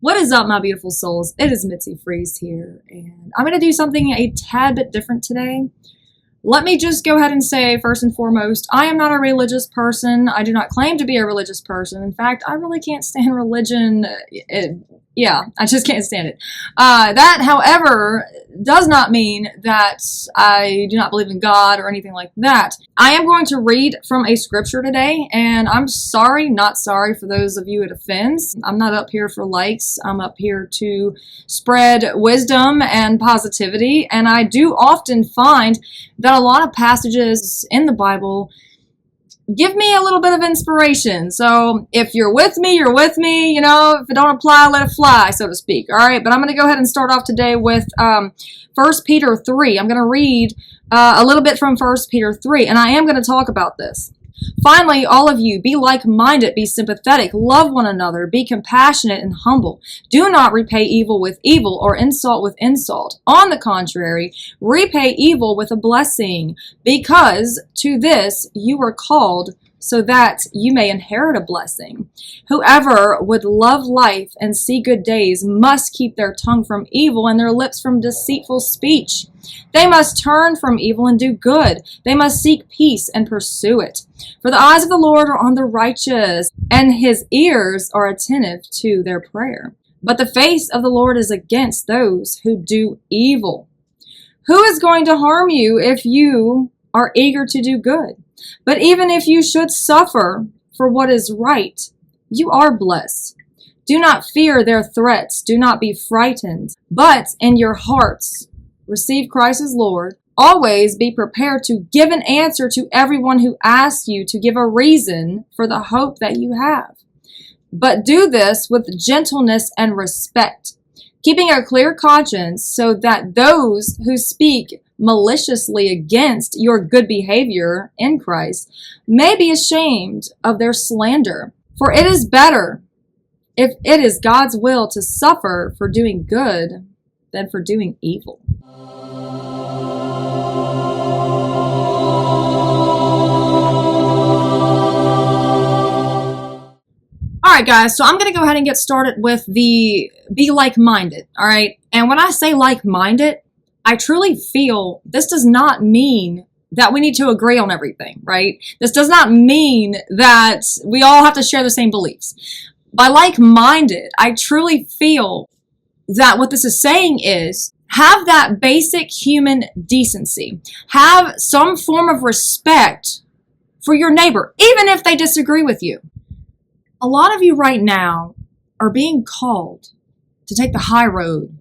What is up, my beautiful souls? It is Mitzi Freeze here, and I'm going to do something a tad bit different today. Let me just go ahead and say, first and foremost, I am not a religious person. I do not claim to be a religious person. In fact, I really can't stand religion. I just can't stand it. That, however, does not mean that I do not believe in God or anything like that. I am going to read from a scripture today, and I'm sorry, not sorry for those of you it offends. I'm not up here for likes. I'm up here to spread wisdom and positivity, and I do often find that a lot of passages in the Bible give me a little bit of inspiration. So if you're with me, you're with me. You know, if it don't apply, let it fly, so to speak. All right, but I'm going to go ahead and start off today with 1 Peter 3. I'm going to read a little bit from 1 Peter 3, and I am going to talk about this. Finally, all of you, be like-minded, be sympathetic, love one another, be compassionate and humble. Do not repay evil with evil or insult with insult. On the contrary, repay evil with a blessing, because to this you were called, so that you may inherit a blessing. Whoever would love life and see good days must keep their tongue from evil and their lips from deceitful speech. They must turn from evil and do good. They must seek peace and pursue it. For the eyes of the Lord are on the righteous, and his ears are attentive to their prayer. But the face of the Lord is against those who do evil. Who is going to harm you if you are eager to do good? But even if you should suffer for what is right, you are blessed. Do not fear their threats. Do not be frightened. But in your hearts, receive Christ as Lord. Always be prepared to give an answer to everyone who asks you to give a reason for the hope that you have. But do this with gentleness and respect, keeping a clear conscience, so that those who speak maliciously against your good behavior in Christ may be ashamed of their slander. For it is better, if it is God's will, to suffer for doing good than for doing evil. Alright guys, so I'm going to go ahead and get started with the be like-minded, alright? And when I say like-minded, I truly feel this does not mean that we need to agree on everything, right? This does not mean that we all have to share the same beliefs. By like-minded, I truly feel that what this is saying is have that basic human decency. Have some form of respect for your neighbor, even if they disagree with you. A lot of you right now are being called to take the high road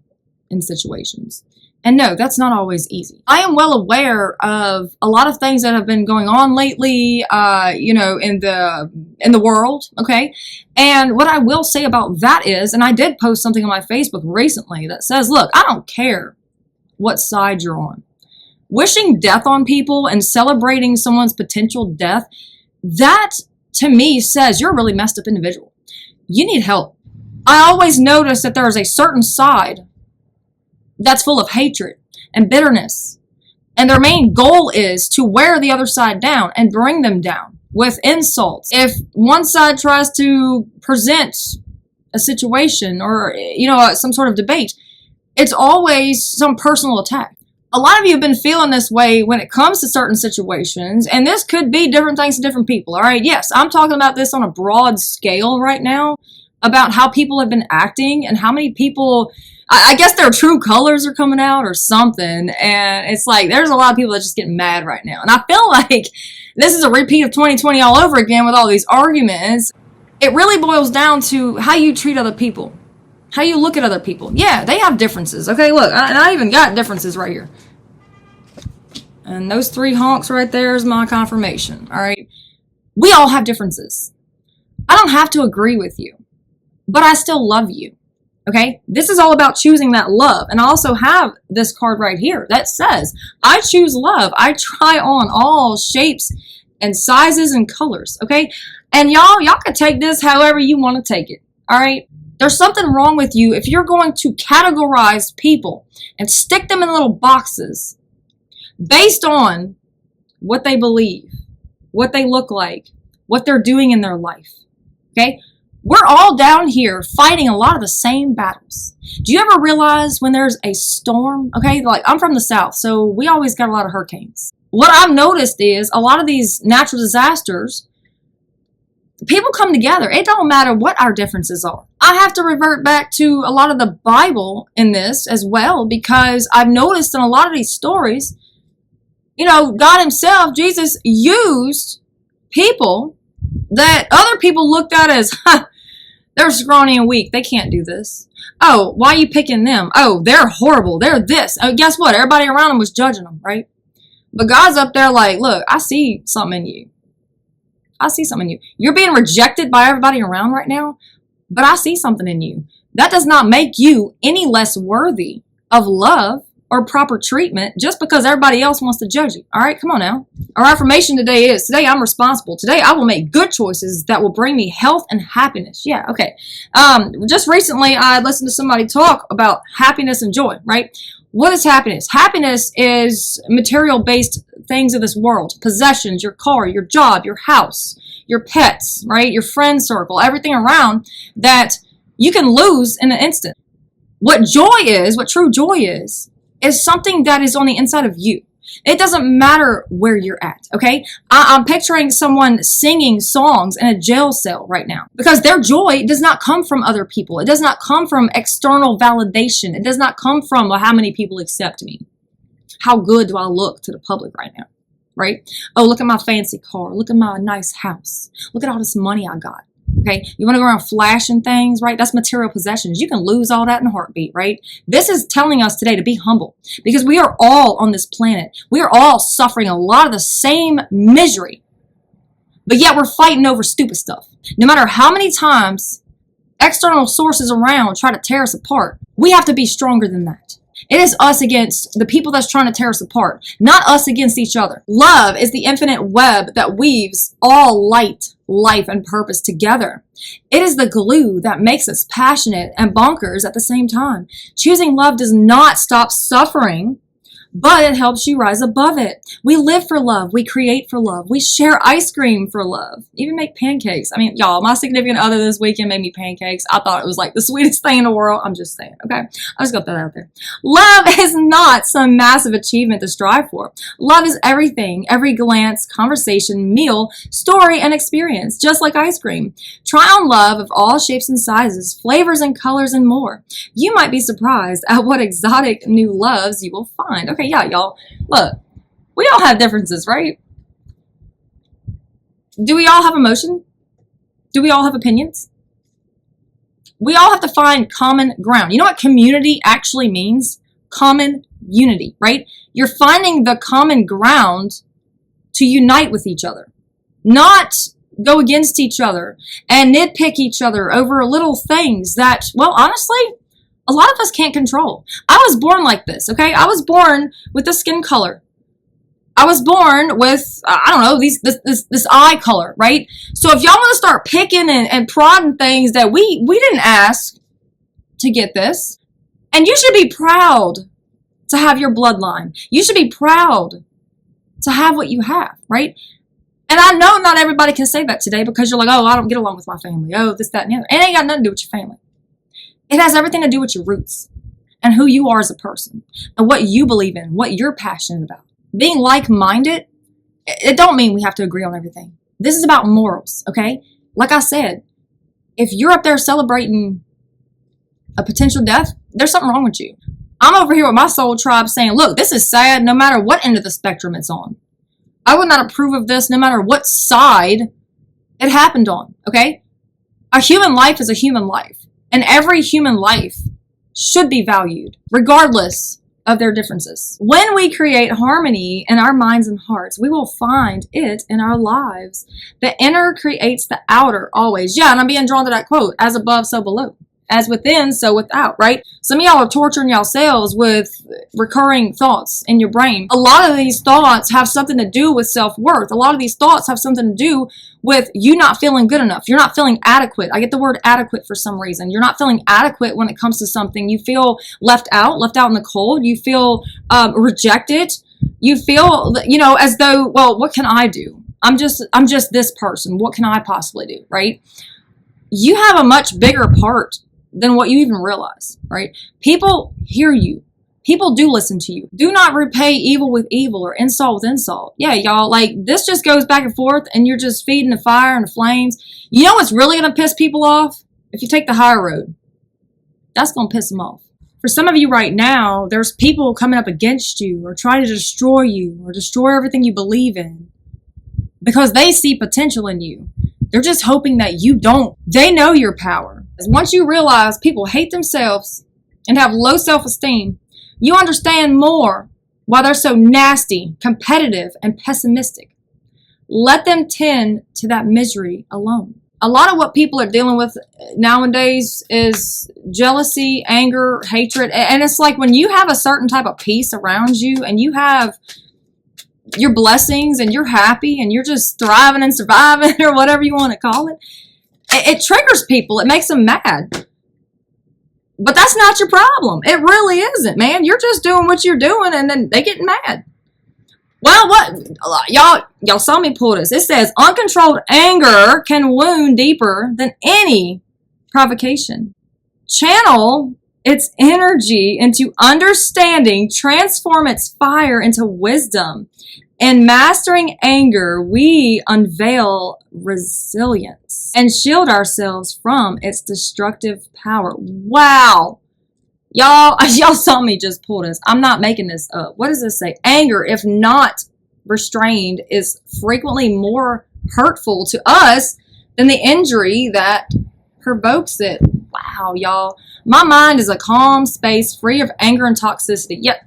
in situations. And no, that's not always easy. I am well aware of a lot of things that have been going on lately, in the world, okay? And what I will say about that is, and I did post something on my Facebook recently that says, look, I don't care what side you're on. Wishing death on people and celebrating someone's potential death, that to me says you're a really messed up individual. You need help. I always notice that there is a certain side that's full of hatred and bitterness. And their main goal is to wear the other side down and bring them down with insults. If one side tries to present a situation or, some sort of debate, it's always some personal attack. A lot of you have been feeling this way when it comes to certain situations, and this could be different things to different people, all right? Yes, I'm talking about this on a broad scale right now, about how people have been acting and how many people, I guess their true colors are coming out or something, and it's like there's a lot of people that just get mad right now. And I feel like this is a repeat of 2020 all over again with all these arguments. It really boils down to how you treat other people, how you look at other people. Yeah, they have differences. Okay, look, I even got differences right here. And those 3 honks right there is my confirmation, all right? We all have differences. I don't have to agree with you, but I still love you, okay? This is all about choosing that love. And I also have this card right here that says, I choose love. I try on all shapes and sizes and colors, okay? And y'all can take this however you want to take it, all right? There's something wrong with you if you're going to categorize people and stick them in little boxes based on what they believe, what they look like, what they're doing in their life, okay? We're all down here fighting a lot of the same battles. Do you ever realize when there's a storm? Okay, like I'm from the South, so we always got a lot of hurricanes. What I've noticed is a lot of these natural disasters, people come together. It don't matter what our differences are. I have to revert back to a lot of the Bible in this as well, because I've noticed in a lot of these stories, you know, God himself, Jesus, used people that other people looked at as, they're scrawny and weak. They can't do this. Oh, why are you picking them? Oh, they're horrible. They're this. Oh, guess what? Everybody around them was judging them, right? But God's up there like, look, I see something in you. I see something in you. You're being rejected by everybody around right now, but I see something in you. That does not make you any less worthy of love or proper treatment just because everybody else wants to judge you. All right, come on now. Our affirmation today is, today I'm responsible. Today I will make good choices that will bring me health and happiness. Yeah, okay. Just recently I listened to somebody talk about happiness and joy, right? What is happiness? Happiness is material-based things of this world. Possessions, your car, your job, your house, your pets, right? Your friend circle, everything around that you can lose in an instant. What joy is, what true joy is something that is on the inside of you. It doesn't matter where you're at, okay? I'm picturing someone singing songs in a jail cell right now because their joy does not come from other people. It does not come from external validation. It does not come from, well, how many people accept me? How good do I look to the public right now, right? Oh, look at my fancy car. Look at my nice house. Look at all this money I got. Okay, you want to go around flashing things, right? That's material possessions. You can lose all that in a heartbeat, right? This is telling us today to be humble because we are all on this planet. We are all suffering a lot of the same misery, but yet we're fighting over stupid stuff. No matter how many times external sources around try to tear us apart, we have to be stronger than that. It is us against the people that's trying to tear us apart, not us against each other. Love is the infinite web that weaves all light, life, and purpose together. It is the glue that makes us passionate and bonkers at the same time. Choosing love does not stop suffering, but it helps you rise above it. We live for love. We create for love. We share ice cream for love. Even make pancakes. I mean, y'all, my significant other this weekend made me pancakes. I thought it was like the sweetest thing in the world. I'm just saying, okay? I just got that out there. Love is not some massive achievement to strive for. Love is everything, every glance, conversation, meal, story, and experience, just like ice cream. Try on love of all shapes and sizes, flavors and colors, and more. You might be surprised at what exotic new loves you will find. Okay, yeah, y'all, look, we all have differences, right? Do we all have emotion? Do we all have opinions? We all have to find common ground. You know what community actually means? Common unity, right? You're finding the common ground to unite with each other, not go against each other and nitpick each other over little things that, well, honestly, a lot of us can't control. I was born like this, okay? I was born with this skin color. I was born with, I don't know, this eye color, right? So if y'all want to start picking and prodding things that we didn't ask to get this, and you should be proud to have your bloodline. You should be proud to have what you have, right? And I know not everybody can say that today because you're like, oh, I don't get along with my family. Oh, this, that, and the other. It ain't got nothing to do with your family. It has everything to do with your roots and who you are as a person and what you believe in, what you're passionate about. Being like-minded, it don't mean we have to agree on everything. This is about morals, okay? Like I said, if you're up there celebrating a potential death, there's something wrong with you. I'm over here with my soul tribe saying, look, this is sad no matter what end of the spectrum it's on. I would not approve of this no matter what side it happened on, okay? A human life is a human life. And every human life should be valued, regardless of their differences. When we create harmony in our minds and hearts, we will find it in our lives. The inner creates the outer always. Yeah, and I'm being drawn to that quote, as above, so below. As within, so without, right? Some of y'all are torturing yourselves with recurring thoughts in your brain. A lot of these thoughts have something to do with self-worth. A lot of these thoughts have something to do with you not feeling good enough. You're not feeling adequate. I get the word adequate for some reason. You're not feeling adequate when it comes to something. You feel left out in the cold. You feel rejected. You feel, as though, well, what can I do? I'm just this person. What can I possibly do, right? you have a much bigger part than what you even realize, right? People hear you. People do listen to you. Do not repay evil with evil or insult with insult. Yeah, y'all, like, this just goes back and forth, and you're just feeding the fire and the flames. You know what's really going to piss people off? If you take the high road. That's going to piss them off. For some of you right now, there's people coming up against you or trying to destroy you or destroy everything you believe in because they see potential in you. They're just hoping that you don't. They know your power. Once you realize people hate themselves and have low self-esteem, you understand more why they're so nasty, competitive, and pessimistic. Let them tend to that misery alone. A lot of what people are dealing with nowadays is jealousy, anger, hatred. And it's like when you have a certain type of peace around you and you have your blessings and you're happy and you're just thriving and surviving or whatever you want to call it, it triggers people. It makes them mad. But that's not your problem. It really isn't, man. You're just doing what you're doing and then they get mad. Well, what? Y'all saw me pull this. It says, uncontrolled anger can wound deeper than any provocation. Channel its energy into understanding, transform its fire into wisdom. In mastering anger, we unveil resilience and shield ourselves from its destructive power. Wow. Y'all saw me just pull this. I'm not making this up. What does this say? Anger, if not restrained, is frequently more hurtful to us than the injury that provokes it. Wow, y'all. My mind is a calm space free of anger and toxicity. Yep.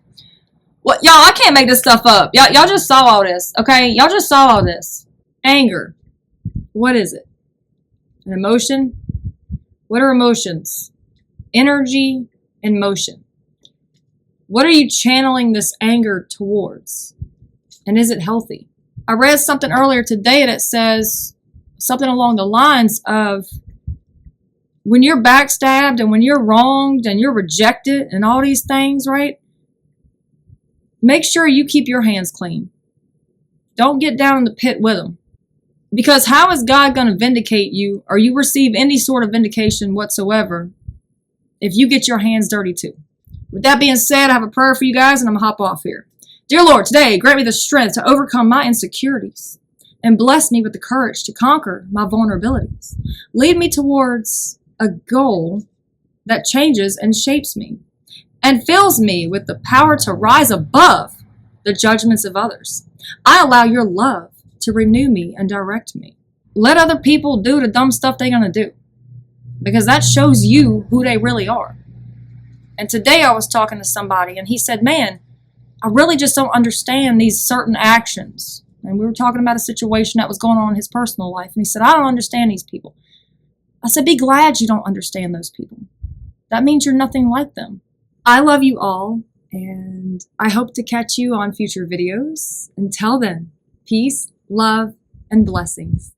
Well, y'all, I can't make this stuff up. Y'all just saw all this, okay? Y'all just saw all this. Anger. What is it? An emotion? What are emotions? Energy and motion. What are you channeling this anger towards? And is it healthy? I read something earlier today that says something along the lines of when you're backstabbed and when you're wronged and you're rejected and all these things, right? Make sure you keep your hands clean. Don't get down in the pit with them. Because how is God going to vindicate you or you receive any sort of vindication whatsoever if you get your hands dirty too? With that being said, I have a prayer for you guys and I'm going to hop off here. Dear Lord, today grant me the strength to overcome my insecurities and bless me with the courage to conquer my vulnerabilities. Lead me towards a goal that changes and shapes me and fills me with the power to rise above the judgments of others. I allow your love to renew me and direct me. Let other people do the dumb stuff they're going to do because that shows you who they really are. And today I was talking to somebody and he said, man, I really just don't understand these certain actions. And we were talking about a situation that was going on in his personal life. And he said, I don't understand these people. I said, be glad you don't understand those people. That means you're nothing like them. I love you all, and I hope to catch you on future videos. Until then, peace, love, and blessings.